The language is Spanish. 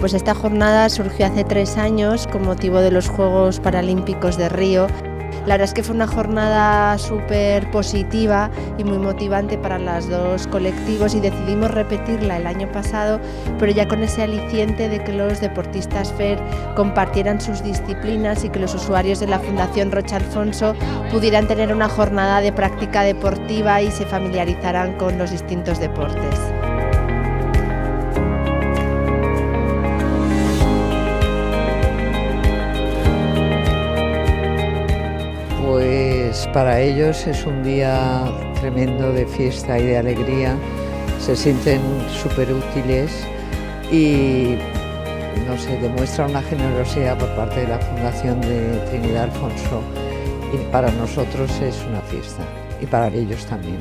Pues esta jornada surgió hace 3 años con motivo de los Juegos Paralímpicos de Río. La verdad es que fue una jornada súper positiva y muy motivante para los dos colectivos y decidimos repetirla el año pasado, pero ya con ese aliciente de que los deportistas FER compartieran sus disciplinas y que los usuarios de la Fundación Rocha Alfonso pudieran tener una jornada de práctica deportiva y se familiarizaran con los distintos deportes. Pues para ellos es un día tremendo de fiesta y de alegría, se sienten súper útiles y no sé, demuestra una generosidad por parte de la Fundación de Trinidad Alfonso y para nosotros es una fiesta y para ellos también.